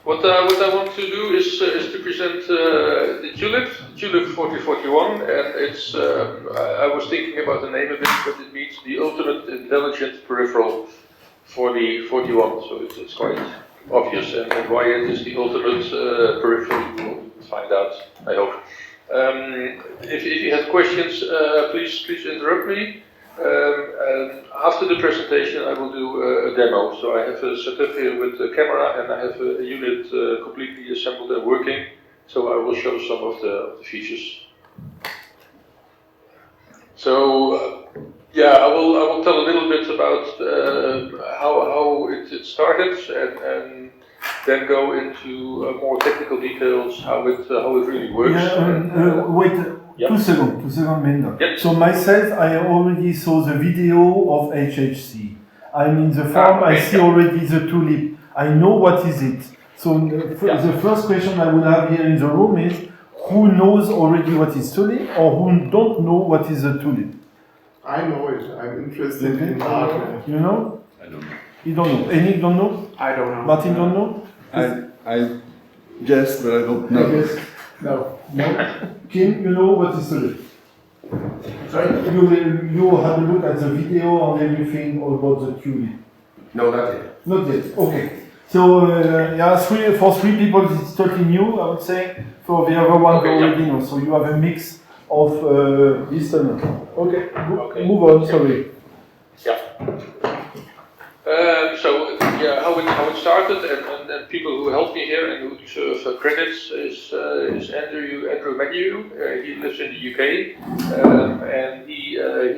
What I want to do is to present the TULIP4041, and it's I was thinking about the name of it, but it means the ultimate intelligent peripheral for the 41. So it's quite obvious, and why it is the ultimate peripheral, you will find out, I hope. If you have questions, please interrupt me. After the presentation, I will do a demo. So I have a setup here with the camera, and I have a unit completely assembled and working. So I will show some of the features. So I will tell a little bit about how it started, and then go into more technical details, how it really works. Wait, yep. 2 seconds, Meindert. Yep. So myself, I already saw the video of HHC. I'm in the farm, I see already the tulip. I know what is it. So the first question I will have here in the room is, who knows already what is tulip, or who don't know what is a tulip? I know it. I'm interested in hardware. You know? I don't know. You don't know. Enik don't know? I don't know. Martin don't know? I guess, but I don't know. I guess. No. Kim, you know what is tulip? Sorry? You have a look at the video and everything about the tulip. No, not yet. Not yet. Okay. So for three people it's totally new, I would say. For the other one, they already know. So you have a mix of this and that. Okay. Move on. Sorry. Yeah. How it started, and people who helped me here and who deserve credits is Andrew Menu. He lives in the UK, and he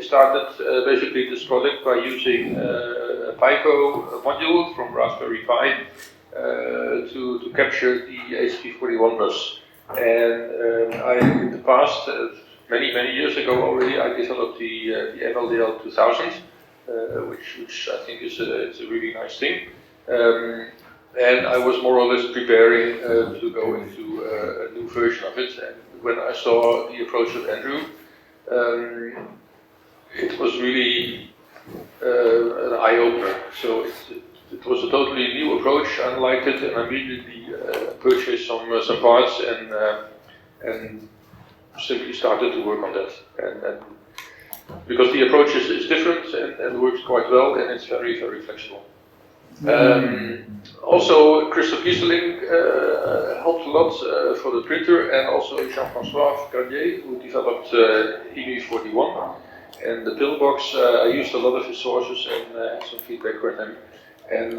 started basically this project by using a Pico module from Raspberry Pi to capture the HP41 bus. And in the past, many years ago already, I developed the MLDL 2000. Which I think is a really nice thing, and I was more or less preparing to go into a new version of it. And when I saw the approach of Andrew, it was really an eye-opener. So it was a totally new approach. I liked it, and I immediately purchased some parts and simply started to work on that. And because the approach is different and works quite well, and it's very, very flexible. Also, Christophe Gieseling helped a lot for the printer, and also Jean-François Garnier, who developed EMU41. And the pillbox, I used a lot of his sources and had some feedback from him. And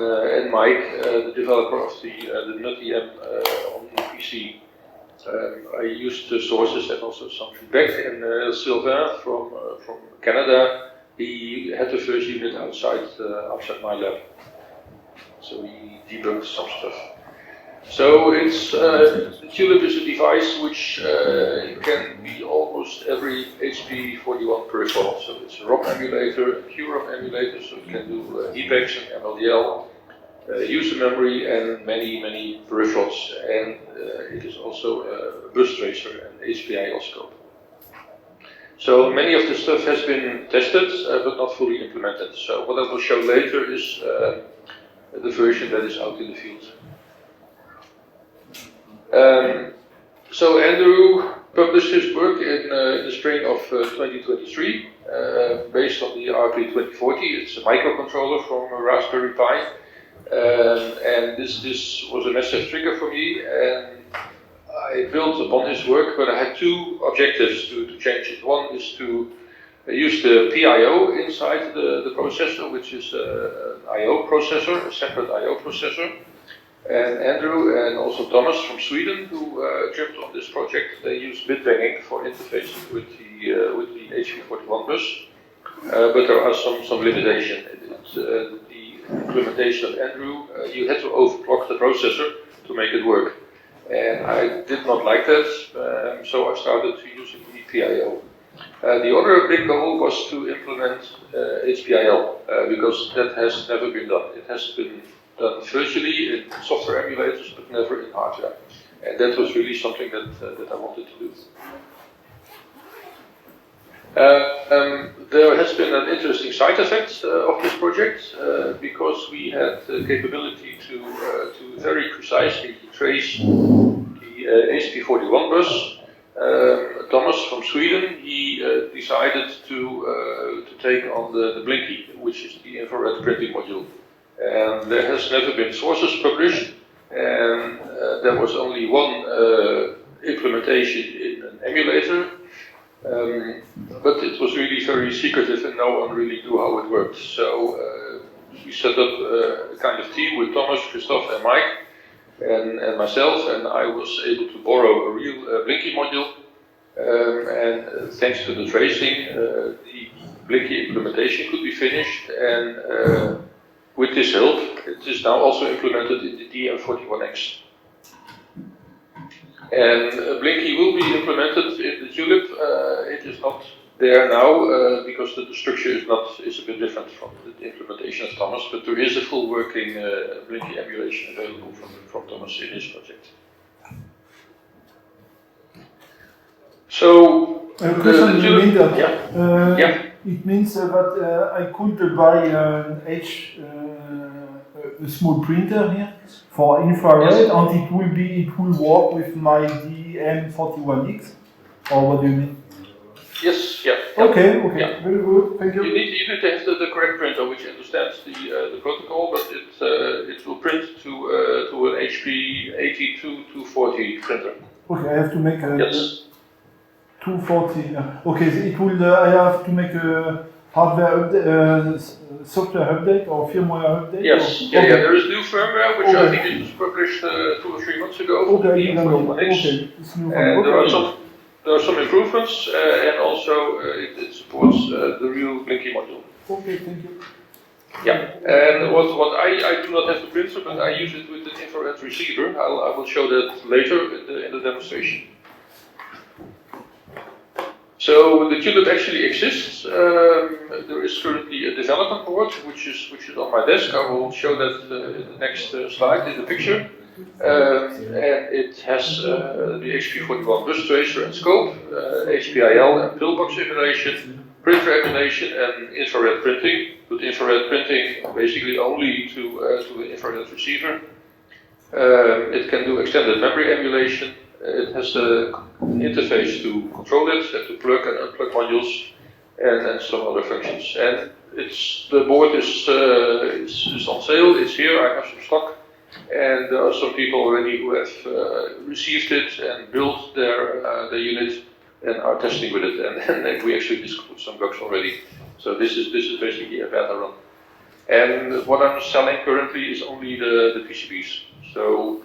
Mike, the developer of the NutEM on the PC. I used the sources and also some feedback, and Sylvain from Canada, he had the first unit outside my lab, so he debugged some stuff. So it's the Tulip is a device which can be almost every HP41 peripheral. So it's a ROM emulator, a QROM emulator, so it can do EPEX and MLDL. User memory and many peripherals, and it is also a bus tracer and HPI oscilloscope. So many of the stuff has been tested, but not fully implemented. So what I will show later is the version that is out in the field. So Andrew published his work in the spring of 2023, based on the RP2040. It's a microcontroller from a Raspberry Pi. And this was a massive trigger for me, and I built upon his work, but I had two objectives to change it. One is to use the PIO inside the processor, which is an I/O processor, a separate I/O processor. And Andrew and also Thomas from Sweden, who jumped on this project, they use bitbanging for interfacing with the HP41 bus, but there are some limitations. Implementation of Andrew, you had to overclock the processor to make it work. And I did not like that, so I started to use the PIO. The other big goal was to implement HPIL, because that has never been done. It has been done virtually in software emulators, but never in hardware. And that was really something that I wanted to do. There has been an interesting side effect of this project because we had the capability to very precisely trace the HP41 bus. Thomas from Sweden, he decided to take on the Blinky, which is the infrared printing module. And there has never been sources published, and there was only one implementation in an emulator. But it was really very secretive and no one really knew how it worked. So we set up a kind of team with Thomas, Christophe and Mike and myself, and I was able to borrow a real Blinky module. And thanks to the tracing, the Blinky implementation could be finished, and with this help, it is now also implemented in the DM41X. And Blinky will be implemented in the TULIP. It is not there now because the structure is a bit different from the implementation of Thomas, but there is a full working Blinky emulation available from Thomas in his project. So question you made that, yeah. it means that I could buy a small printer here for infrared, Yes. and it will work with my DM41X, or what do you mean? Yes, yeah. Okay, Yeah. very good, thank You need to have the correct printer which understands the protocol, but it will print to an HP 82240 printer. Okay, I have to make a Yes. 240. Okay, so it will. I have to make a hardware update, software update or firmware update. Yes. Or? Yeah. Okay. Yeah. There is new firmware which I Okay. think it was published 2 or 3 months ago. Okay, DM41X. okay, it's new And firmware. there are some improvements, and also it supports the real Blinky module. Okay, thank you. Yeah, and what I do not have the printer, but I use it with an infrared receiver. I will show that later in the demonstration. So the TULIP actually exists. There is currently a development board which is on my desk. I will show that in the next slide in the picture. And it has the HP41 bus tracer and scope, hpcalc and pillbox emulation, printer emulation, and infrared printing. With infrared printing basically only to the infrared receiver. It can do extended memory emulation. It has an interface to control it, and to plug and unplug modules, and some other functions. And the board is on sale. It's here. I have some stock. And there are some people already who have received it and built their unit and are testing with it. And we actually discovered some bugs already. So this is basically a beta run. And what I'm selling currently is only the PCBs. So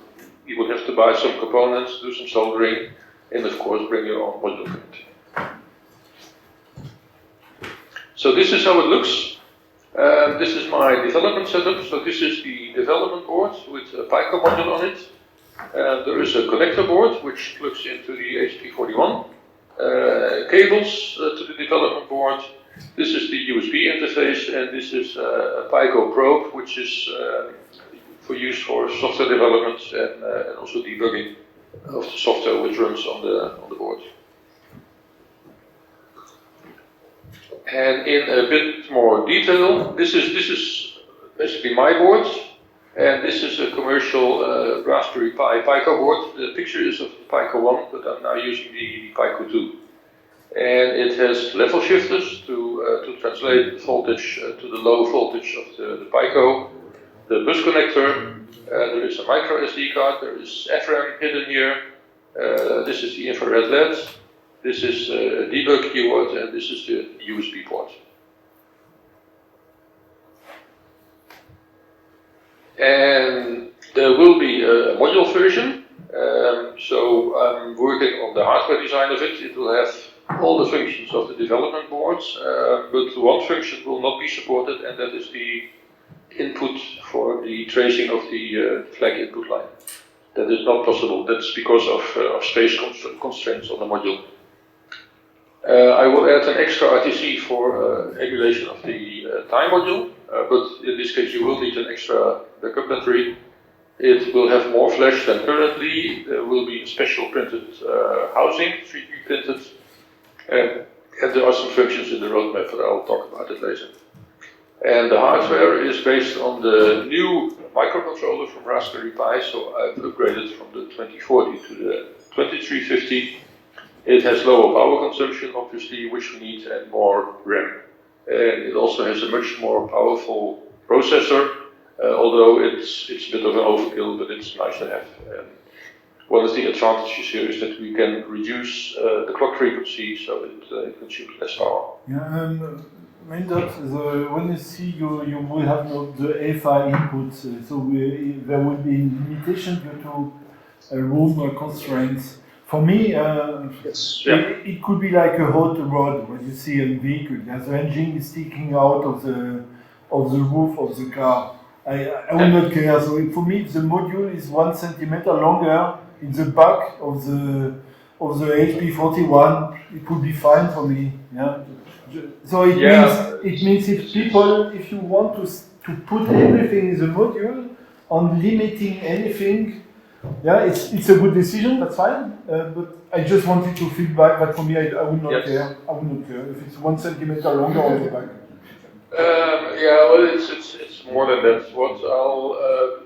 you would have to buy some components, do some soldering, and of course bring your own module kit. So this is how it looks. This is my development setup. So this is the development board with a Pico module on it. There is a connector board which plugs into the HP41. Cables to the development board. This is the USB interface, and this is a Pico probe, which is for use for software development and also debugging of the software which runs on the board. And in a bit more detail, this is basically my board, and this is a commercial Raspberry Pi Pico board. The picture is of the Pico 1, but I'm now using the Pico 2. And it has level shifters to translate voltage to the low voltage of the Pico. The bus connector, there is a micro SD card, there is FRAM hidden here. This is the infrared LED. This is a debug keyword, and this is the USB port. And there will be a module version. So I'm working on the hardware design of it. It will have all the functions of the development boards, but one function will not be supported, and that is the input for the tracing of the flag input line. That is not possible. That's because of space constraints on the module. I will add an extra RTC for emulation of the time module, but in this case you will need an extra backup battery. It will have more flash than currently. There will be a special printed housing, 3D printed. And there are some functions in the roadmap, but I'll talk about it later. And the hardware is based on the new microcontroller from Raspberry Pi, so I've upgraded from the 2040 to the 2350. It has lower power consumption, obviously, which we need, and more RAM. And it also has a much more powerful processor, although it's a bit of an overkill, but it's nice to have. One of the advantages here is that we can reduce the clock frequency, so it consumes less power. Yeah, Meindert, when you see you will have the AFI inputs, there will be limitation due to room constraints. For me, Yes. Yeah. it could be like a hot rod when you see a vehicle. The engine is sticking out of the roof of the car. I will not care. So for me, if the module is 1 centimeter longer in the back of the HP41, it would be fine for me. Yeah. So it means if you want to put everything in the module on limiting anything, yeah, it's a good decision. That's fine. But I just wanted to feedback that for me, I would not care. I would not care if it's 1 centimeter longer on the back. Yeah, well, it's more than that. What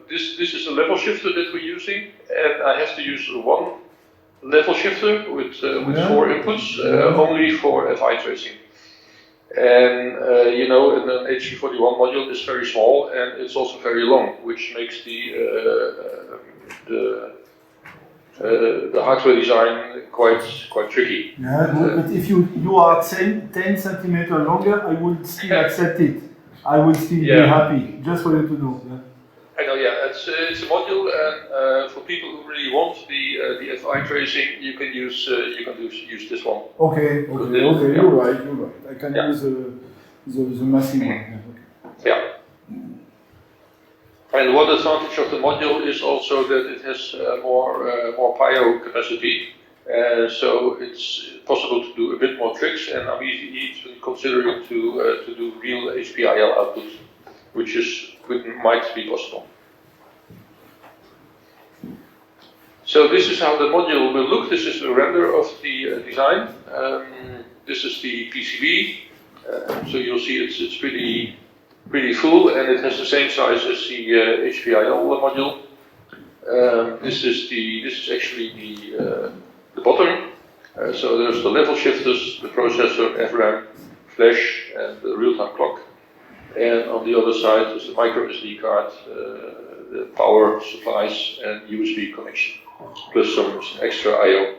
this is a level shifter that we're using, and I have to use one level shifter with 4 inputs, only for FI tracing. And an HP41 module is very small, and it's also very long, which makes the hardware design quite tricky. Yeah, but if you are 10 centimeter longer, I would still accept it. I would still be happy, just for you to know. Yeah. I know, it's a module, and for people who really want the FI tracing, you can use this one. Okay, you're right. I can use the massive one. Yeah. Okay. Yeah. And one advantage of the module is also that it has more PIO capacity, so it's possible to do a bit more tricks. And I'm even considering to do real hpcalc output, which might be possible. So this is how the module will look. This is a render of the design. This is the PCB. So you'll see it's pretty full, and it has the same size as the hpcalc module. This is actually the bottom. So there's the level shifters, the processor, FRAM, flash, and the real-time clock. And on the other side is the micro SD card, the power supplies, and USB connection, plus some extra I/O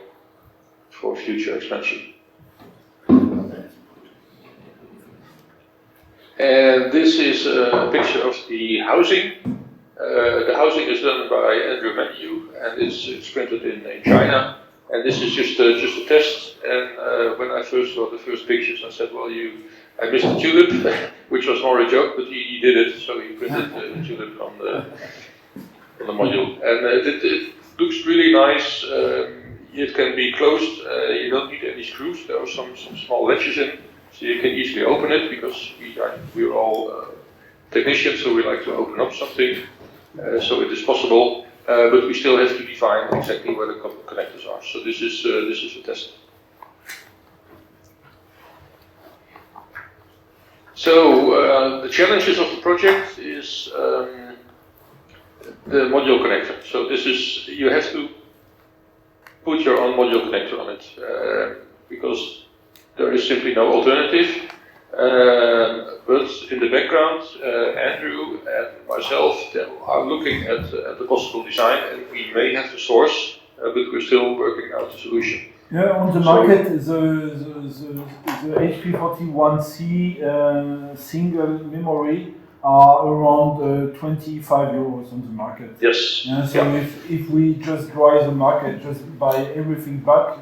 for future expansion. And this is a picture of the housing. The housing is done by Andrew Menu, and it's printed in China. And this is just a test. And when I first saw the first pictures, I said, well, I missed the tulip, which was more a joke, but he did it. So he printed the tulip on the module. And it looks really nice. It can be closed. You don't need any screws. There are some small latches in. So you can easily open it, because we're all technicians, so we like to open up something. So it is possible, but we still have to define exactly where the connectors are. So this is a test. So the challenges of the project is the module connector. So you have to put your own module connector on it, because there is simply no alternative. But in the background, Andrew and myself are looking at the possible design, and we may have the source, but we're still working out the solution. Yeah, on the market, the HP41C single memory are around 25 euros on the market. Yes. Yeah, so if we just drive the market, just buy everything back,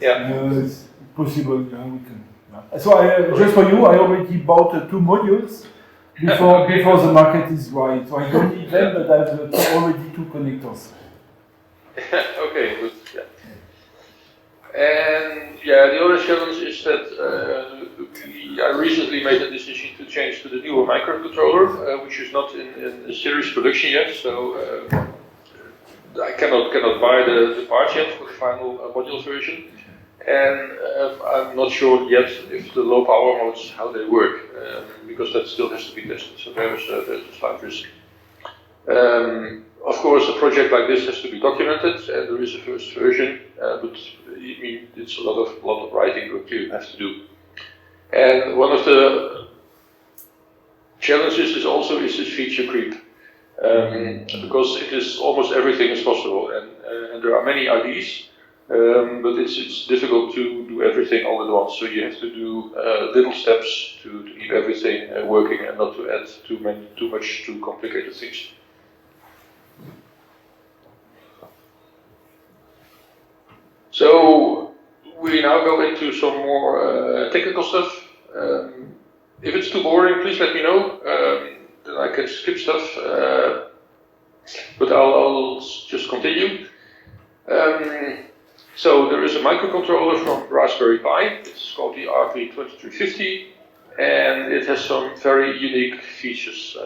it's possible. Yeah, we can. Yeah. So just for you, I already bought 2 modules before the market is right. So I don't need them, but I have already 2 connectors. Okay, good. Yeah. And the other challenge is that I recently made a decision to change to the newer microcontroller, which is not in series production yet. So I cannot buy the parts yet for the final module version. And I'm not sure yet if the low power modes, how they work, because that still has to be tested, so there's a slight risk. Of course, a project like this has to be documented, and there is a first version, but I mean, it's a lot of writing that you have to do. And one of the challenges is also this feature creep, because it is almost everything is possible, and there are many ideas, but it's difficult to do everything all at once. So you have to do little steps to keep everything working and not to add too much too complicated things. So we now go into some more technical stuff. If it's too boring, please let me know. Then I can skip stuff, but I'll just continue. So there is a microcontroller from Raspberry Pi. It's called the RP2350, and it has some very unique features.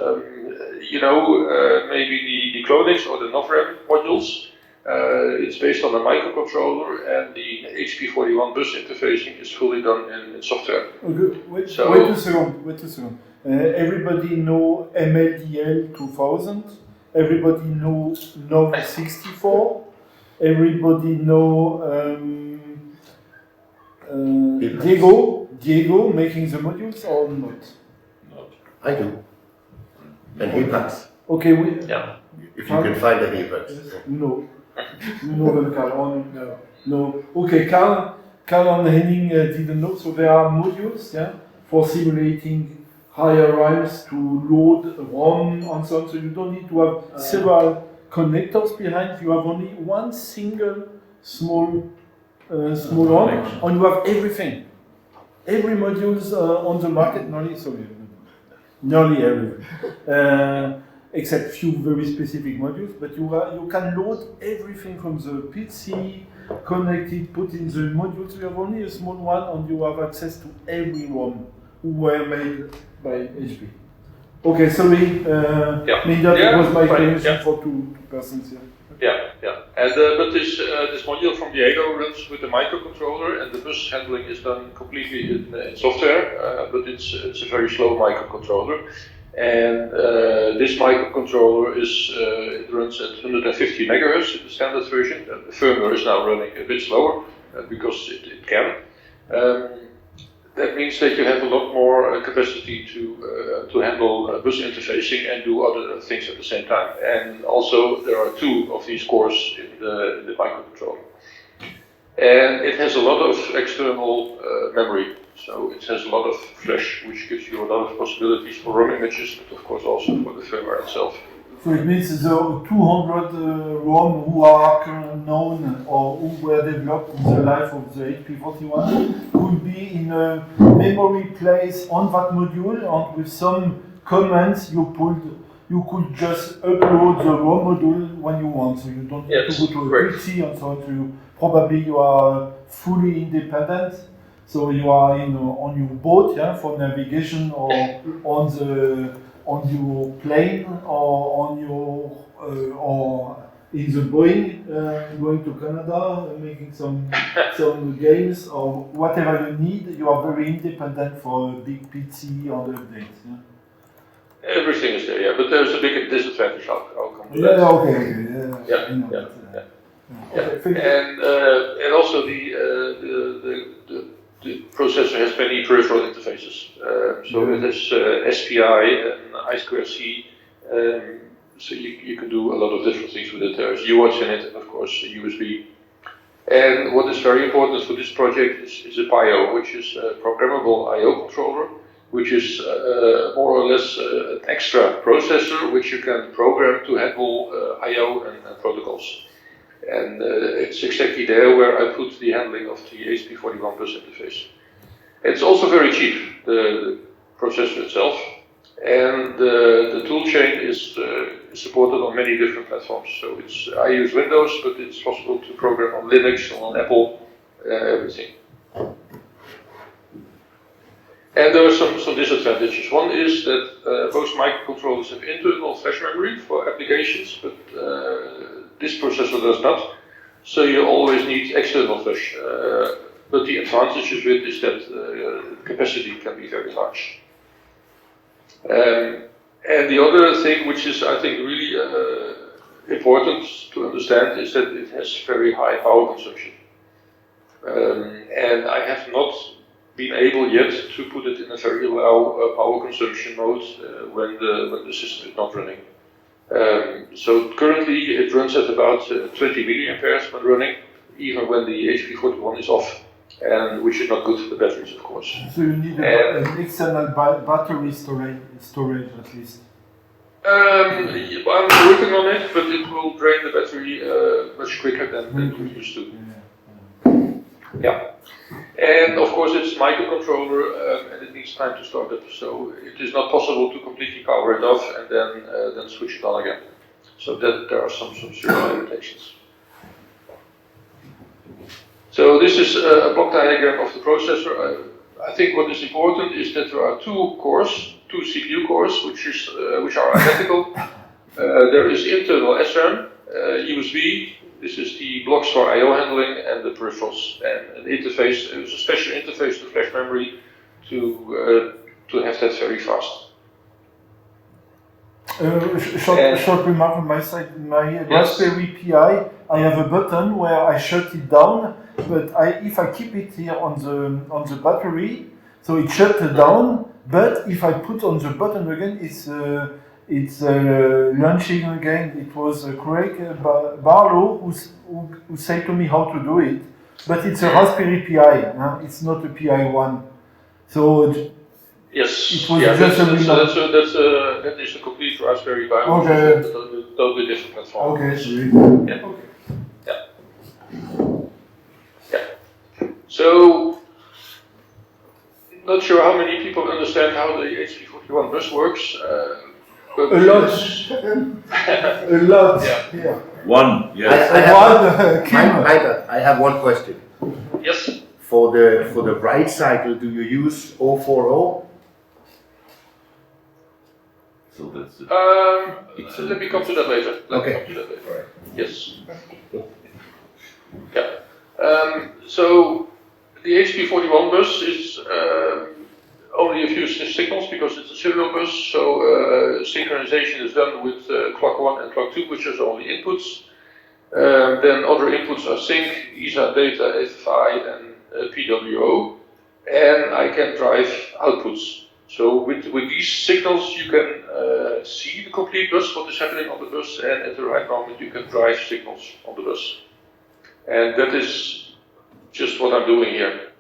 Maybe the Clonix or the Novram modules. It's based on a microcontroller, and the HP41 bus interfacing is fully done in software. Okay, wait a second. Everybody know MLDL 2000. Everybody know Nov 64. Everybody know Diego making the modules or not? I do. And HPACs. Okay, If you can find a HPACs. Yes. No. No, Carl. No. Okay, Carl and Henning didn't know. So there are modules, for simulating higher RIMEs to load ROM and so on. So you don't need to have several connectors behind. You have only one single small ROM, and you have everything. Every modules on the market, nearly every. Except few very specific modules, but you can load everything from the PC, connect it, put in the modules. You have only a small one, and you have access to every ROM who were made by HP. Okay, sorry, Meindert, it was my question for two persons here. And but this module from Diego runs with the microcontroller, and the bus handling is done completely in software, but it's a very slow microcontroller. And this microcontroller it runs at 150 megahertz in the standard version. The firmware is now running a bit slower because it can. That means that you have a lot more capacity to handle bus interfacing and do other things at the same time. And also there are two of these cores in the microcontroller. And it has a lot of external memory. So it has a lot of flash, which gives you a lot of possibilities for ROM images, but of course also for the firmware itself. So it means the 200 ROM who are known or who were developed in the life of the HP41 could be in a memory place on that module, and with some commands you could just upload the ROM module when you want. So you don't need to go to a PC and so on. Probably you are fully independent. So you are on your boat, for navigation, or on your plane, or on your or in the Boeing going to Canada, making some games or whatever you need. You are very independent for a big PC or the updates. Everything is there, but there's a big disadvantage. I'll come to that. And also the processor has many peripheral interfaces. So it has SPI and I2C, so you can do a lot of different things with it. There's UARTs in it, and of course USB. And what is very important for this project is a PIO, which is a programmable I/O controller, which is more or less an extra processor which you can program to handle I/O and protocols. And it's exactly there where I put the handling of the HP41 bus interface. It's also very cheap, the processor itself, and the toolchain is supported on many different platforms. So I use Windows, but it's possible to program on Linux, on Apple, everything. And there are some disadvantages. One is that most microcontrollers have internal flash memory for applications, but this processor does not. So you always need external flash. but the advantage of it is that the capacity can be very large. And the other thing, which is I think really important to understand, is that it has very high power consumption. And I have not been able yet to put it in a very low power consumption mode when the system is not running. So currently it runs at about 20 milliamperes when running, even when the HP41 is off, and which is not good for the batteries, of course. So you need an external battery storage at least. I'm working on it, but it will drain the battery much quicker than it used to. Yeah. And of course it's microcontroller and it needs time to start up, so it is not possible to completely power it off and then switch it on again. So that there are some serious limitations. So this is a block diagram of the processor. I think what is important is that there are two CPU cores, which are identical. There is internal SRAM, USB. This is the blocks for I/O handling and the peripherals, and an interface. It was a special interface to flash memory to have that very fast. Short remark on my side. My Raspberry Pi, I have a button where I shut it down, but if I keep it here on the battery, so it shuts it down. But if I put on the button again, it's launching again. It was Craig Barlow who said to me how to do it. But it's a Raspberry Pi. It's not a Pi1. So yes, it was just that is a complete Raspberry Pi. Okay. Which is a totally different platform. Okay. Yeah. Okay. Yeah. So, not sure how many people understand how the HP41 bus works. A lot. A lot. Yeah. One, yes. I have one question. Yes. For the write cycle, do you use 040? So that's it. Let me come to that later. Okay. Yes. Yeah. So the HP41 bus is only a few signals because it's a serial bus. So synchronization is done with clock 1 and clock 2, which is only inputs. Then other inputs are sync, ISA, data, FI, and PWO. And I can drive outputs. So with these signals you can see the complete bus, what is happening on the bus, and at the right moment you can drive signals on the bus. And that is just what I'm doing here.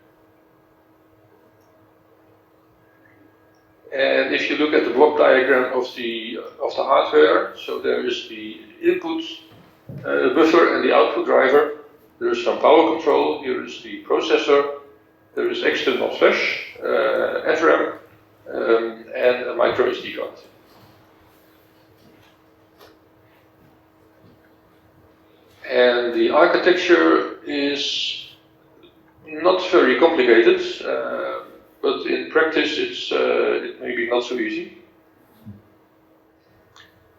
And if you look at the block diagram of the hardware, so there is the input buffer and the output driver. There is some power control. Here is the processor. There is external flash, SRAM, and a micro SD card. And the architecture is not very complicated, but in practice it may be not so easy.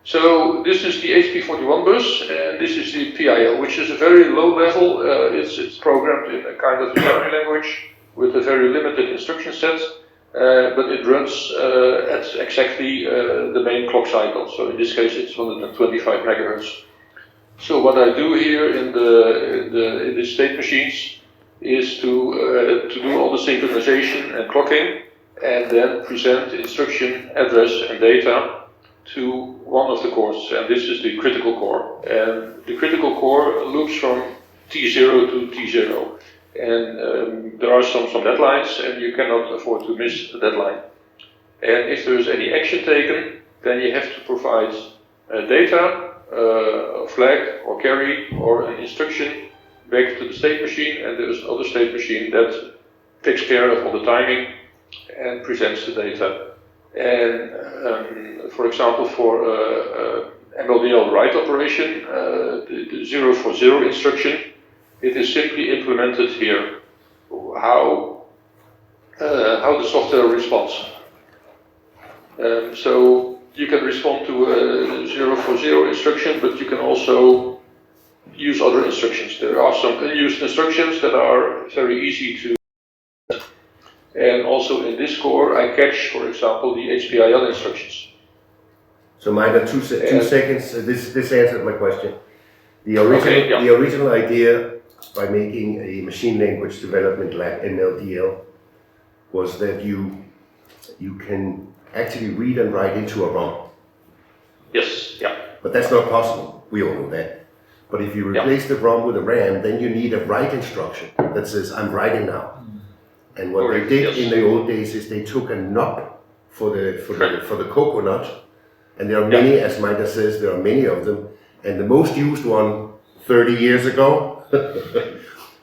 So this is the HP41 bus, and this is the PIL, which is a very low level. It's programmed in a kind of assembly language with a very limited instruction set, but it runs at exactly the main clock cycle. So in this case, it's 125 megahertz. So what I do here in the state machines is to do all the synchronization and clocking, and then present instruction, address, and data to one of the cores, and this is the critical core. And the critical core loops from T0 to T0, and there are some deadlines, and you cannot afford to miss the deadline. And if there is any action taken, then you have to provide data, a flag or carry or an instruction back to the state machine, and there is another state machine that takes care of all the timing and presents the data. And for example, for MLDL write operation, the 040 instruction, it is simply implemented here. How the software responds. So you can respond to a 040 instruction, but you can also use other instructions. There are some unused instructions that are very easy to. And also in this core, I catch, for example, the hpcalc instructions. So Meindert, two seconds. This answered my question. The original idea by making a machine language development lab, MLDL, was that you can actually read and write into a ROM. Yes, yeah. But that's not possible. We all know that. But if you replace the ROM with a RAM, then you need a write instruction that says, I'm writing now. And what they did in the old days is they took a knob for the coconut, and there are many, as Meindert says, there are many of them, and the most used one 30 years ago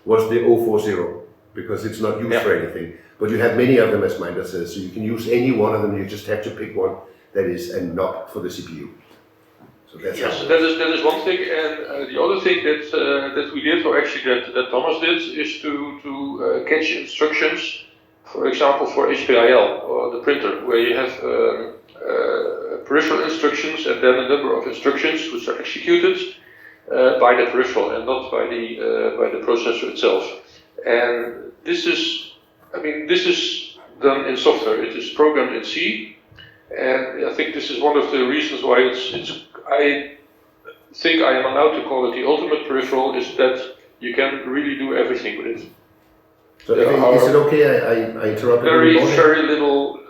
was the 040, because it's not used for anything. But you have many of them, as Meindert says, so you can use any one of them, you just have to pick one that is a knob for the CPU. So that's that is one thing, and the other thing that we did, or actually that Thomas did, is to catch instructions, for example, for hpcalc or the printer, where you have peripheral instructions and then a number of instructions which are executed by the peripheral and not by the processor itself. And this is done in software. It is programmed in C, and I think this is one of the reasons why I think I am allowed to call it the ultimate peripheral, is that you can really do everything with it. So is it okay I interrupt very little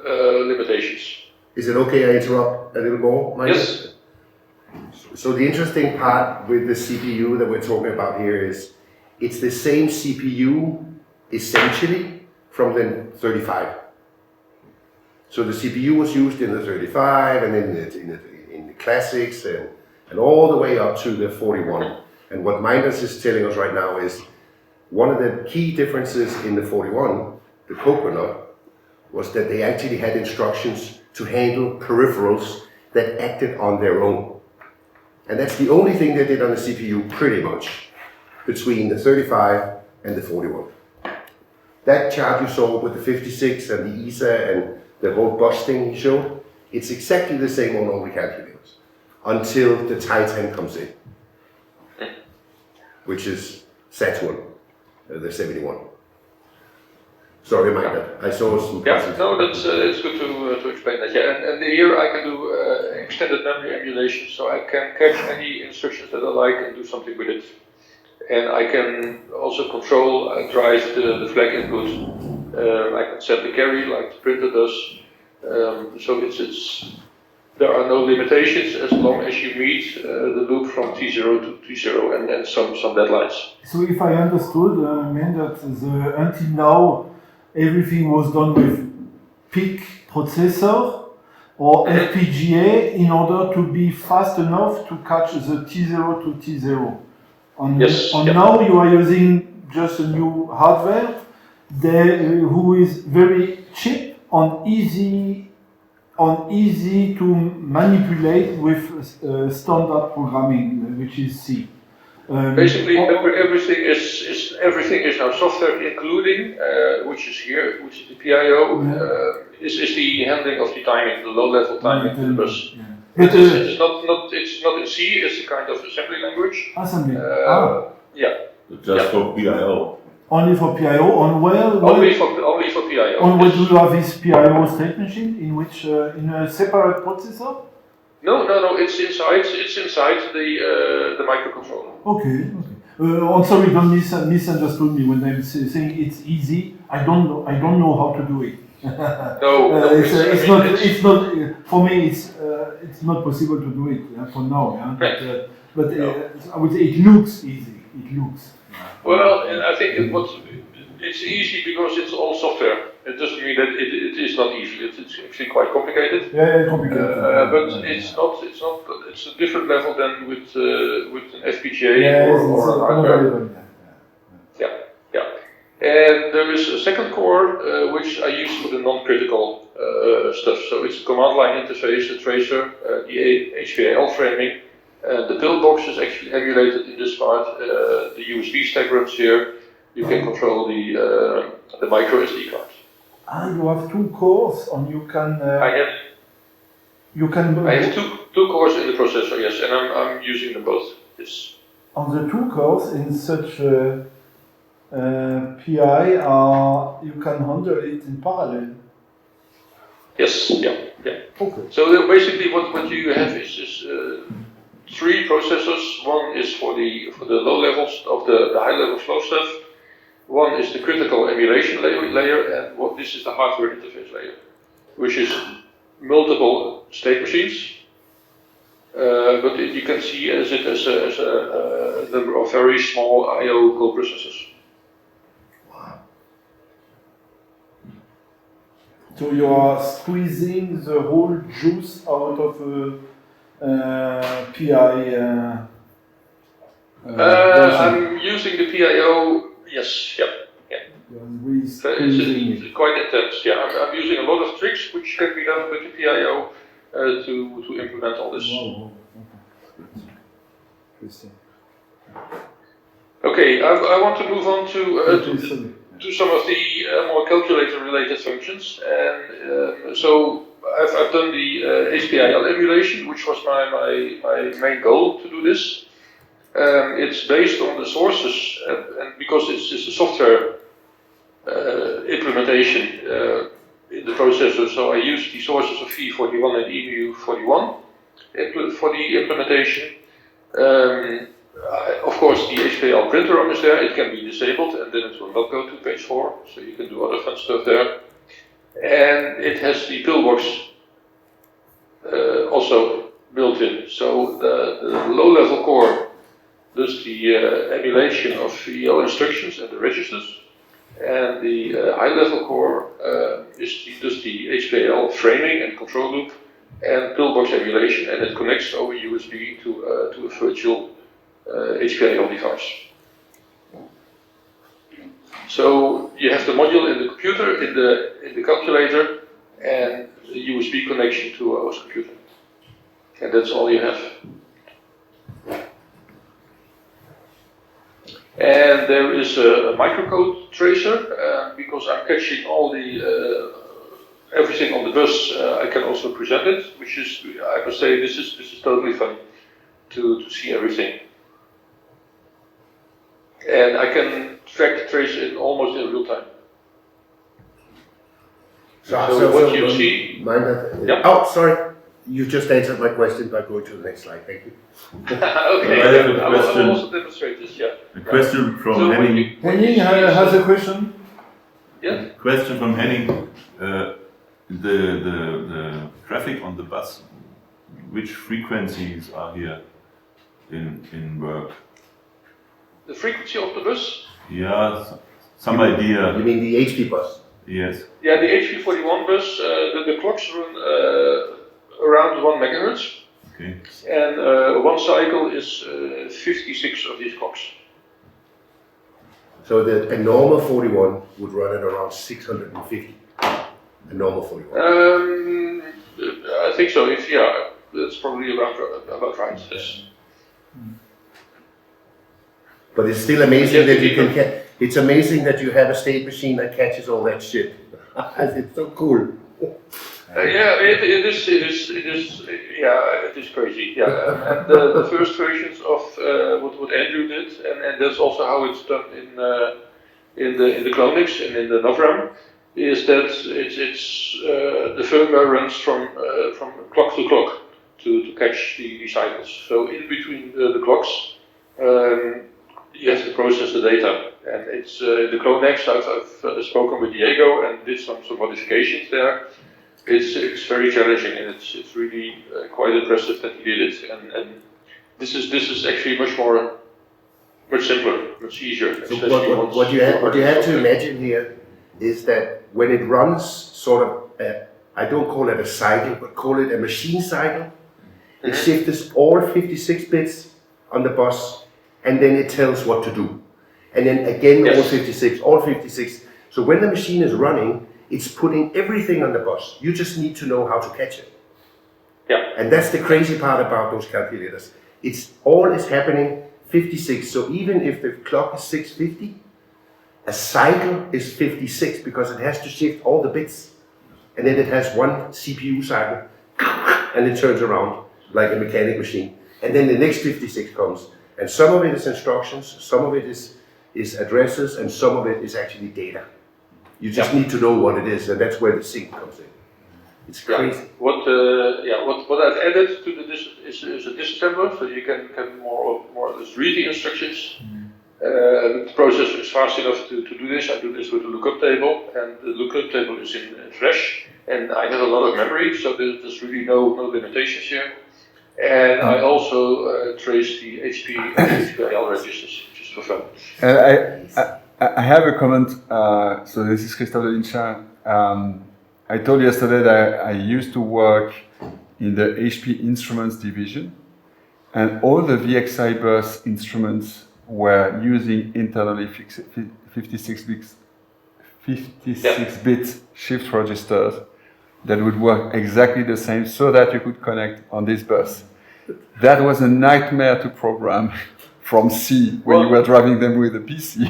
limitations. Is it okay I interrupt a little more, Meindert? Yes. So the interesting part with the CPU that we're talking about here is it's the same CPU essentially from the 35. So the CPU was used in the 35 and in the classics and all the way up to the 41. And what Meindert is telling us right now is one of the key differences in the 41, the coconut, was that they actually had instructions to handle peripherals that acted on their own. And that's the only thing they did on the CPU pretty much between the 35 and the 41. That chart you saw with the 56 and the ESA and the whole bus thing he showed, it's exactly the same on all the calculators until the Titan comes in, which is Saturn, the 71. Sorry, Meindert, I saw some. Yeah, no, it's good to explain that. Yeah, and here I can do extended memory emulation, so I can catch any instructions that I like and do something with it. And I can also control and drive the flag input. I can set the carry like the printer does. So there are no limitations as long as you meet the loop from T0 to T0 and then some deadlines. So if I understood, Meindert, until now everything was done with PIC processor or FPGA in order to be fast enough to catch the T0 to T0. Now you are using just a new hardware who is very cheap and easy to manipulate with standard programming, which is C. Basically, everything is now software, including which is the PIO, is the handling of the timing, the low-level timing of the bus. But it's not in C. It's a kind of assembly language. Assembly. Just for PIO. Only for PIO. On where? Only for PIO. On where do you have this PIO state machine? In which in a separate processor? No. It's inside the microcontroller. Okay. I'm sorry, don't misunderstood me when I'm saying it's easy. I don't know how to do it. No, it's not for me. It's not possible to do it for now. Yeah? But I would say it looks easy. It looks. Well, and I think it's easy because it's all software. It doesn't mean that it is not easy. It's actually quite complicated. Yeah, complicated. But it's not. It's a different level than with an FPGA or an hardware. Yeah. And there is a second core which I use for the non-critical stuff. So it's a command line interface, a tracer, the hpcalc framing. The pillbox is actually emulated in this part. The USB stack runs here. You can control the micro SD card. You have two cores, and you can. I have two cores in the processor, yes, and I'm using them both. Yes. On the two cores in such PI, you can handle it in parallel. Yes, yeah. Okay. So basically, what you have is three processors. One is for the low levels of the high level flow stuff. One is the critical emulation layer, and this is the hardware interface layer, which is multiple state machines. But you can see it as a number of very small I/O coprocessors. So you are squeezing the whole juice out of a PI. I'm using the PIO. Yes, yeah. Really squeezing It's quite intense. Yeah, I'm using a lot of tricks which can be done with the PIO to implement all this. Wow. Interesting. Okay, I want to move on to some of the more calculator-related functions, and so I've done the hpcalc emulation, which was my main goal to do this. It's based on the sources, and because it's a software implementation in the processor, so I used the sources of V41 and EMU41 for the implementation. Of course, the hpcalc printer ROM is there. It can be disabled, and then it will not go to page 4, so you can do other fun stuff there. And it has the pillbox also built in. So the low-level core does the emulation of VL instructions and the registers, and the high-level core does the hpcalc framing and control loop and pillbox emulation, and it connects over USB to a virtual hpcalc device. So you have the module in the computer, in the calculator, and a USB connection to a host computer, and that's all you have. And there is a microcode tracer, because I'm catching all the everything on the bus. I can also present it, which is, I must say, this is totally fun to see everything. And I can trace it almost in real time. So what you see? Yep. Oh, sorry. You just answered my question by going to the next slide. Thank you. Okay. I have a question. I will also demonstrate this. Yeah. A question from So Henning. Henning has a question. Yeah. Question from Henning. The traffic on the bus, which frequencies are here in work? The frequency of the bus? Yeah, some idea. You mean the HP bus? Yes. Yeah, the HP41 bus, the clocks run around 1 megahertz. Okay. And one cycle is 56 of these clocks. So a normal 41 would run at around 650. A normal 41. I think so. That's probably about right. Yes. But it's still amazing that you can. It's amazing that you have a state machine that catches all that shit. It's so cool. Yeah, it is. Yeah, it is crazy. Yeah, and the first versions of what Andrew did, and that's also how it's done in the Clonix and in the Novram, is that it's the firmware runs from clock to clock to catch the cycles. So in between the clocks, you have to process the data, and it's the Clonix. I've spoken with Diego and did some modifications there. It's very challenging, and it's really quite impressive that he did it. And this is actually much simpler, much easier. So what you have to imagine here is that when it runs sort of, I don't call it a cycle, but call it a machine cycle. It shifts all 56 bits on the bus, and then it tells what to do. And then again, yes. all 56. So when the machine is running, it's putting everything on the bus. You just need to know how to catch it. Yeah. And that's the crazy part about those calculators. It's all is happening 56. So even if the clock is 650, a cycle is 56 because it has to shift all the bits. And then it has one CPU cycle, and it turns around like a mechanic machine. And then the next 56 comes, And some of it is instructions, some of it is addresses, and some of it is actually data. You just need to know what it is, and that's where the sync comes in. It's crazy. What I've added to this is a disassembler, so you can more or less read the instructions. The processor is fast enough to do this. I do this with a lookup table, and the lookup table is in Flash, and I have a lot of memory, so there's really no limitations here. And I also trace the HP and hpcalc registers, just for fun. I have a comment. So this is Christophe de Linchin. I told you yesterday that I used to work in the HP Instruments division, and all the VXI bus instruments were using internally 56-bit shift registers that would work exactly the same, so that you could connect on this bus. That was a nightmare to program from C when you were driving them with a PC.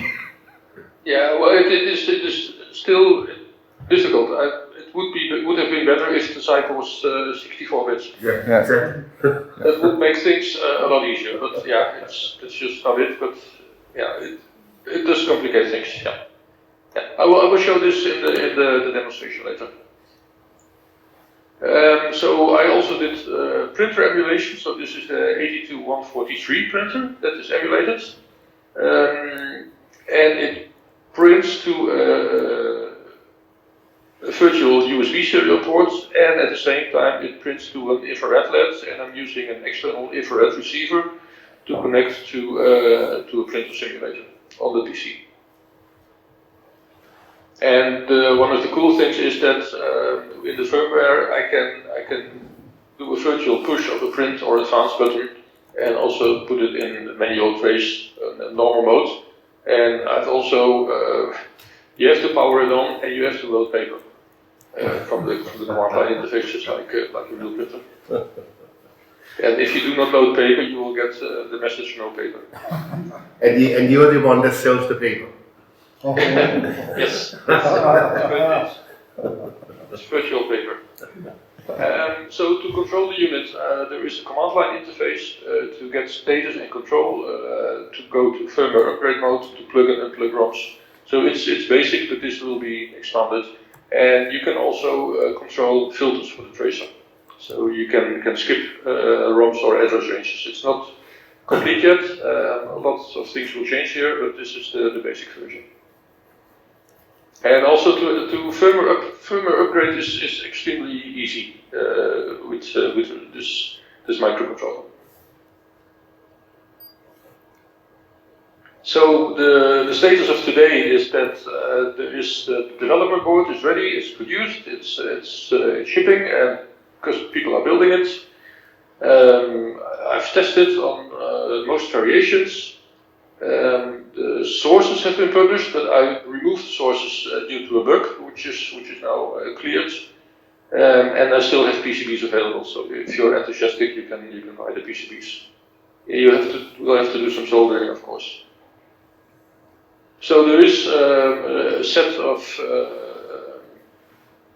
Yeah, well, it is still difficult. It would have been better if the cycle was 64 bits. Yeah, exactly. That would make things a lot easier. But yeah, it's just how it. But yeah, it does complicate things. Yeah. I will show this in the demonstration later. So I also did printer emulation. So this is the 82143 printer that is emulated, and it prints to a virtual USB serial port, and at the same time it prints to an infrared LED, and I'm using an external infrared receiver to connect to a printer simulator on the PC. And one of the cool things is that in the firmware I can do a virtual push of a print or advanced button, and also put it in manual trace normal mode. And I've also you have to power it on, and you have to load paper from the command line interfaces like a real printer. And if you do not load paper, you will get the message no paper. And you're the one that sells the paper. Yes, that's virtual paper. So to control the unit, there is a command line interface to get status and control, to go to firmware upgrade mode, to plug and unplug ROMs. So it's basic, but this will be expanded. And you can also control filters for the tracer. So you can skip ROMs or address ranges. It's not complete yet. Lots of things will change here, but this is the basic version. And also to firmware upgrade is extremely easy with this microcontroller. So the status of today is that the developer board is ready, it's produced, it's shipping, and because people are building it. I've tested on most variations. The sources have been published, but I removed the sources due to a bug, which is now cleared. And I still have PCBs available. So if you're enthusiastic, you can buy the PCBs. You will have to do some soldering, of course. So there is a set of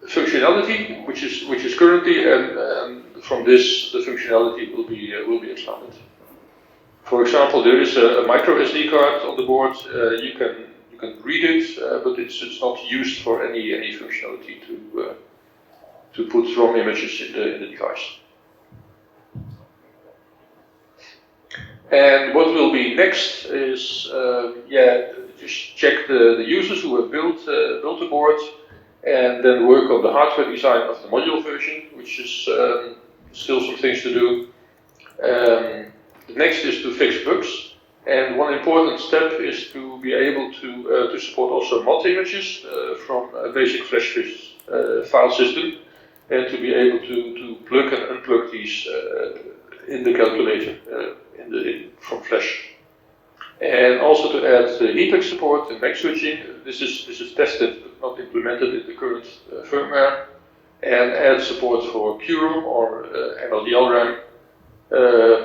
functionality which is currently, and from this the functionality will be expanded. For example, there is a micro SD card on the board. You can read it, but it's not used for any functionality to put ROM images in the device. And what will be next is just check the users who have built the board, and then work on the hardware design of the module version, which is still some things to do. The next is to fix bugs, and one important step is to be able to support also mod images from a basic flash file system, and to be able to plug and unplug these in the calculator from flash. And also to add EPEX support and back switching. This is tested but not implemented in the current firmware. And add support for QROM or MLDL RAM,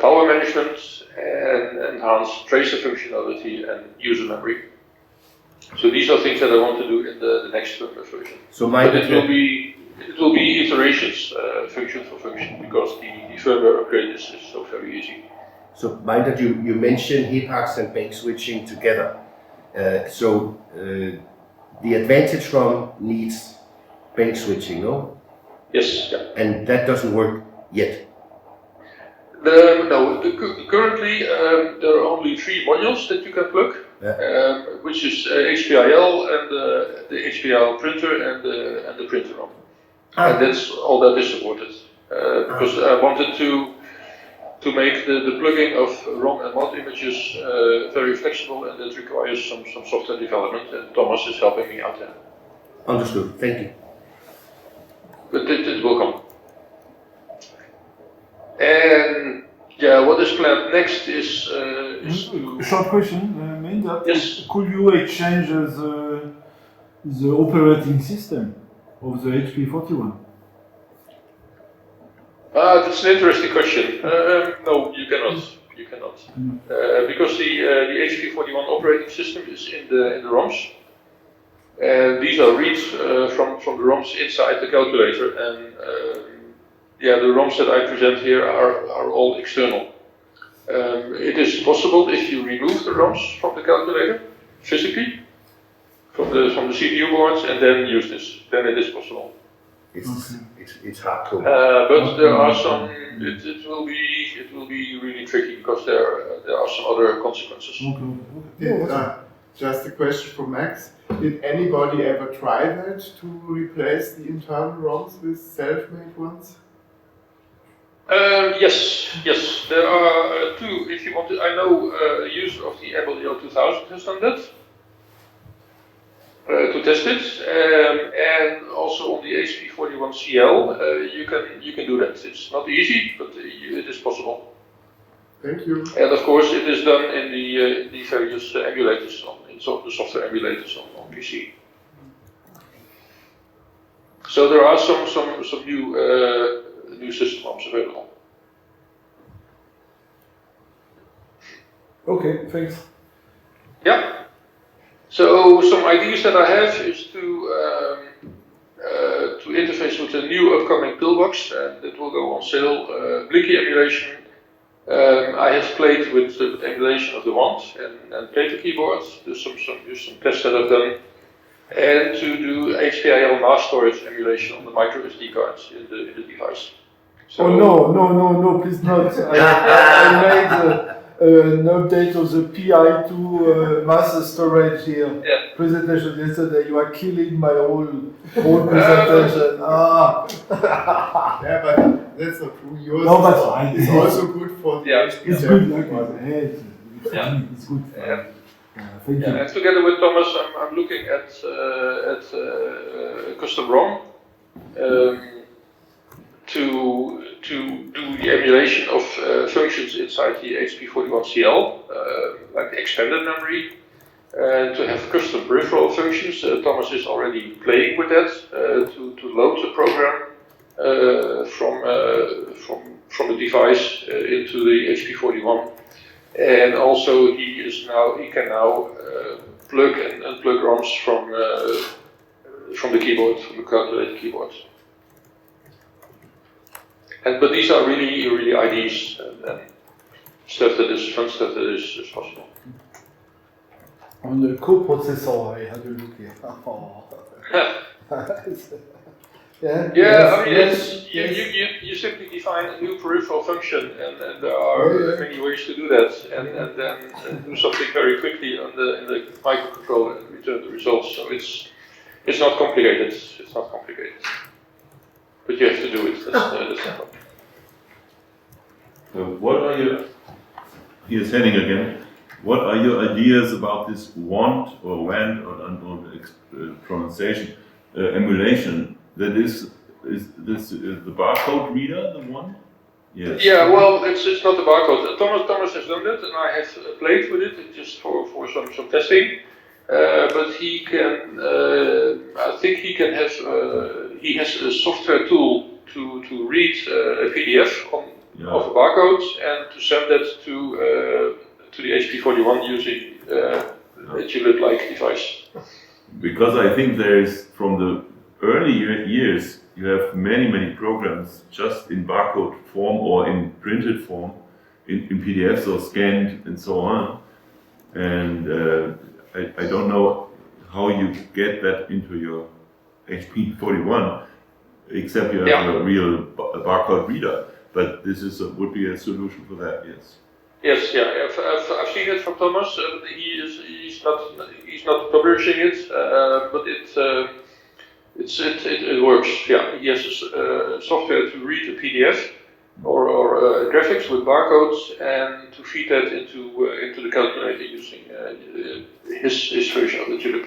power management, and enhance tracer functionality and user memory. So these are things that I want to do in the next firmware version. So but it will be iterations, function for function, because the firmware upgrade is so very easy. So, Meindert, you mentioned HPACs and bank switching together. The advantage ROM needs bank switching, no? Yes. Yeah. And that doesn't work yet. Currently there are only 3 modules that you can plug, which is hpcalc and the hpcalc printer and the printer ROM. And that's all that is supported. Because I wanted to make the plugging of ROM and mod images very flexible, and that requires some software development, and Thomas is helping me out there. Understood, thank you. But it will come. And yeah, what is planned next is to... Short question, Meindert. Yes. Could you exchange the operating system of the HP41? That's an interesting question. No, you cannot. You cannot, because the HP41 operating system is in the ROMs, and these are reads from the ROMs inside the calculator. And the ROMs that I present here are all external. It is possible if you remove the ROMs from the calculator physically from the CPU boards and then use this. Then it is possible. It's hardcore. But there are some. It will be really tricky because there are some other consequences. Just a question for Max. Did anybody ever try that to replace the internal ROMs with self-made ones? Yes. There are 2. If you want to, I know a user of the Emulation 2000 has done that. To test it, and also on the HP41CL, you can do that. It's not easy, but it is possible. Thank you. And of course, it is done in the various emulators, the software emulators on PC. So there are some new system ROMs available. Okay, thanks. Yeah. So some ideas that I have is to interface with a new upcoming pillbox, and it will go on sale. Blinky emulation. I have played with emulation of the wand and paper keyboards. There's some tests that I've done, and to do hpcalc mass storage emulation on the micro SD cards in the device. So, no, please not. I made an update of the PI2 mass storage here. Yeah. Presentation yesterday. You are killing my whole presentation. Yeah, but that's not true. Yours is also good for the HP. It's good. It's good. Thank you. And together with Thomas, I'm looking at custom ROM to do the emulation of functions inside the HP41CL, like expanded memory, and to have custom peripheral functions. Thomas is already playing with that to load the program from the device into the HP41, and also he can now plug and unplug ROMs from the keyboard, from the calculator keyboard. But these are really ideas and stuff that is fun stuff that is possible. On the coprocessor, I had a look here. You simply define a new peripheral function, and there are many ways to do that, and then do something very quickly in the microcontroller and return the results. So it's not complicated. It's not complicated. But you have to do it. That's simple. What are your, here's Henning again, what are your ideas about this wand or WAND or pronunciation, emulation? That is this the barcode reader, the one? Yes. Yeah, well, it's not the barcode. Thomas has done that, and I have played with it just for some testing. But he can, I think he can have, he has a software tool to read a PDF of a barcode and to send that to the HP41 using a TULIP-like device. Because I think there is, from the early years, you have many programs just in barcode form or in printed form in PDFs or scanned and so on. And I don't know how you get that into your HP41, except you have a real barcode reader. But this is would be a solution for that, yes. Yes, yeah, I've seen it from Thomas. He's not publishing it, but it works. Yeah, he has software to read a PDF or graphics with barcodes and to feed that into the calculator using his version of the TULIP.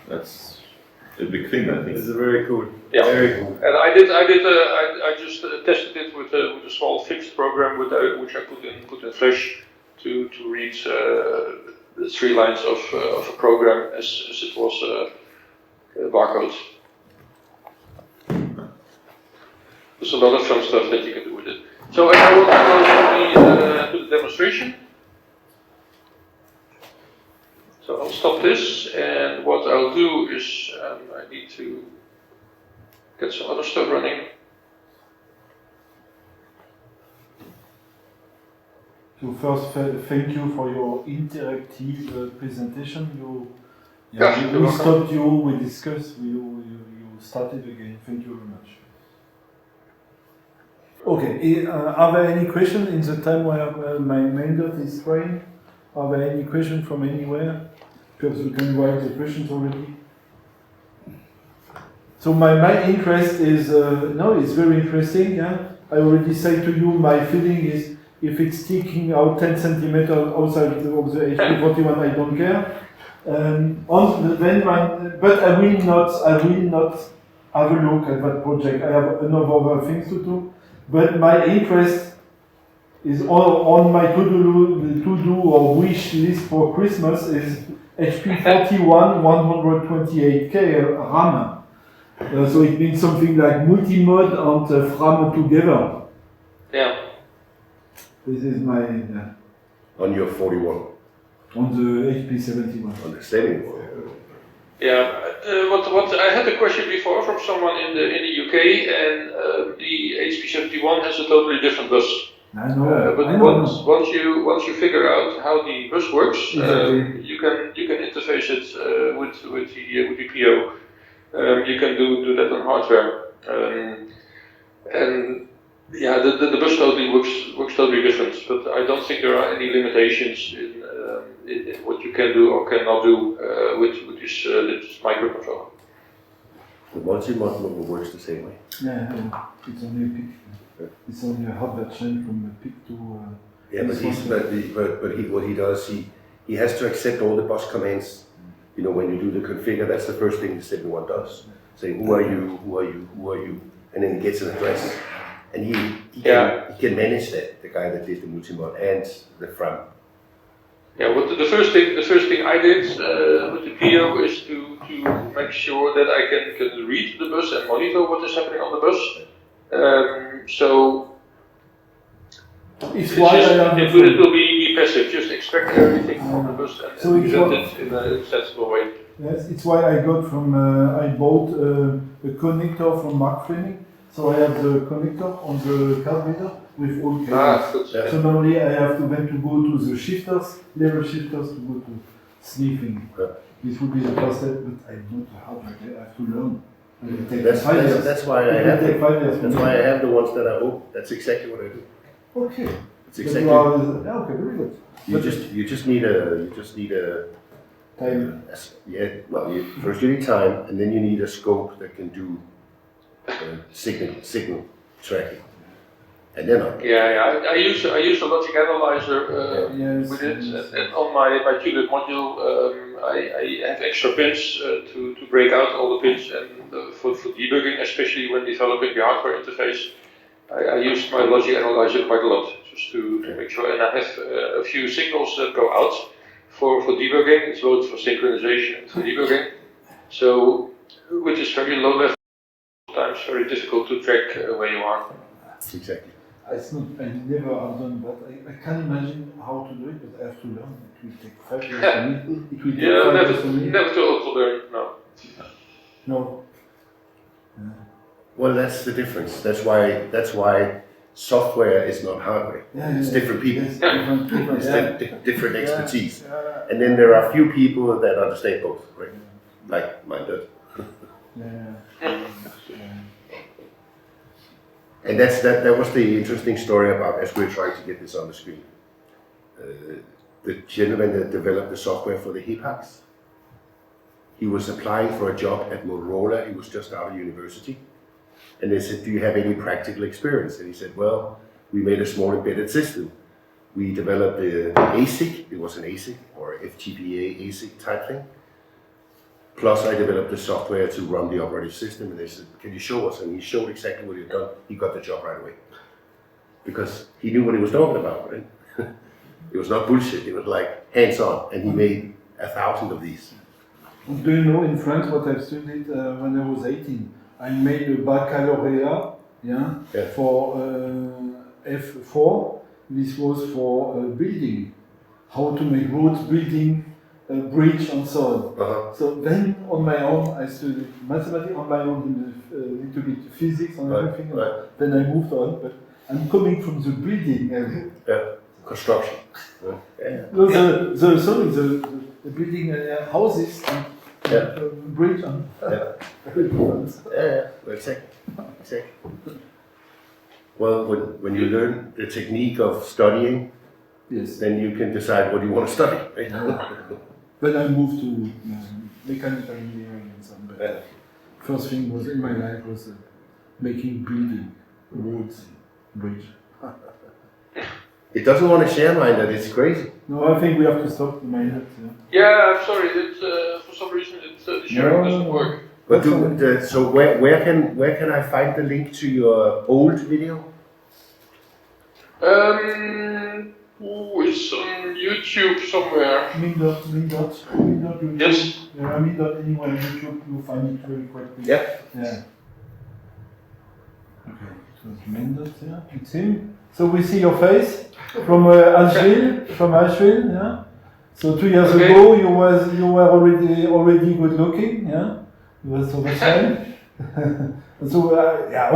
That's a big thing, I think. This is very cool. Yeah, very cool. and I just tested it with a small fixed program which I put in Flash to read the 3 lines of a program as it was barcodes. There's a lot of fun stuff that you can do with it. So I will go to the demonstration. So I'll stop this, and what I'll do is I need to get some other stuff running. So first, thank you for your interactive presentation. We welcome. stopped you, we discussed, you started again. Thank you very much. Okay, are there any questions in the time where my Meindert is trying? Are there any questions from anywhere? Perhaps we can write the questions already. So my interest is, it's very interesting. Yeah? I already said to you, my feeling is if it's sticking out 10 centimeters outside of the HP41, I don't care. But I will not have a look at that project. I have enough other things to do. But my interest is on my to-do or wish list for Christmas is HP41 128K RAM. So it means something like multi-mode and RAM together. Yeah. This is my On your 41. on the HP71. On the 71. Yeah, what I had a question before from someone in the UK, and the HP71 has a totally different bus. I know. But I know. once you figure out how the bus works, Exactly. you can interface it with the PO. You can do that on hardware, and yeah, the bus totally works totally different. But I don't think there are any limitations in what you can do or cannot do with this microcontroller. The multi-mod works the same way. Yeah, it's only a pick. It's only a hardware change from a pick to. Yeah, but what he does, he has to accept all the bus commands. You know, when you do the configure, that's the first thing the 71 does. Say, who are you, who are you, who are you? And then he gets an address. And he can manage that, the guy that did the multimod and the FRAM. Yeah, well, the first thing I did with the PO is to make sure that I can read the bus and monitor what is happening on the bus. So It's why it will be passive. Just extract everything from the bus and present it in a sensible way. Yes, it's why I bought a connector from Mark Fleming. So I have the connector on the card reader with all cables. Good. So normally I have to go to the shifters, level shifters to go to sniffing. This would be the first step, but I don't have I have to learn. That's why I have the ones that I hope. That's exactly what I do. Okay. It's exactly. Okay, very good. You just need a time. Well, first you need time, and then you need a scope that can do signal tracking. And then I use a logic analyzer with it, and on my TULIP module I have extra pins to break out all the pins, and for debugging, especially when developing the hardware interface, I use my logic analyzer quite a lot, just to make sure. And I have a few signals that go out for debugging. It's both for synchronization and for debugging. So, which is very low level, sometimes very difficult to track where you are. Exactly. It's not, I never have done that. I can't imagine how to do it, but I have to learn. It will take 5 years for me. It will take 5 years for me. Never too old to learn, no. No. Well, that's the difference. That's why software is not hardware. It's different people. Yes, different, It's different expertise. And then there are a few people that understand both, right? Like Meindert. And that was the interesting story about, as we're trying to get this on the screen. The gentleman that developed the software for the hpcalc, he was applying for a job at Motorola. He was just out of university. And they said, do you have any practical experience? And he said, well, we made a small embedded system. We developed the ASIC, it was an ASIC or FPGA ASIC type thing. Plus I developed the software to run the operating system. And they said, can you show us? And he showed exactly what he had done. He got the job right away. Because he knew what he was talking about, right? It was not bullshit, it was like hands-on. And he made 1,000 of these. Do you know in France what I've studied when I was 18? I made a baccalaureate for F4. This was for building, how to make roads, building, bridge and so on. So then on my own I studied mathematics, on my own a little bit physics and everything. Then I moved on, but I'm coming from the building. Construction. No, the building houses and bridge and Exactly. Well, when you learn the technique of studying, then you can decide what you want to study. Right? Then I moved to mechanical engineering and something. But first thing was in my life was making building, roads, bridge. It doesn't want to share mine, that it's crazy. No, I think we have to stop mine. Yeah, I'm sorry. For some reason, the sharing doesn't work. But so where can I find the link to your old video? It's on YouTube somewhere. Meindert. Yes. Meindert anywhere on YouTube, you'll find it very quickly. Yeah. Okay, so it's Meindert, it's him. So we see your face from Asheville, yeah. So 2 years ago you were already good looking, yeah. You were so much fun. So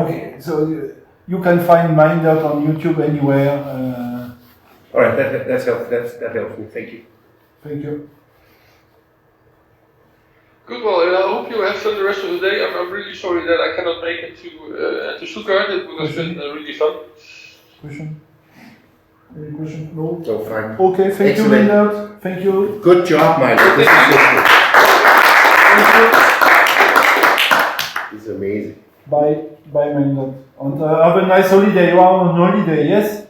okay. So you can find Meindert on YouTube anywhere. All right, that helps me. Thank you. Thank you. Good. Well, I hope you have fun the rest of the day. I'm really sorry that I cannot make it to Stuttgart. It would have been really fun. Question? Any question? No? So fine. Okay, thank you, Meindert. Thank you. Good job, Meindert. This is good. It's amazing. Bye, Meindert. And have a nice holiday. You are on holiday, yes?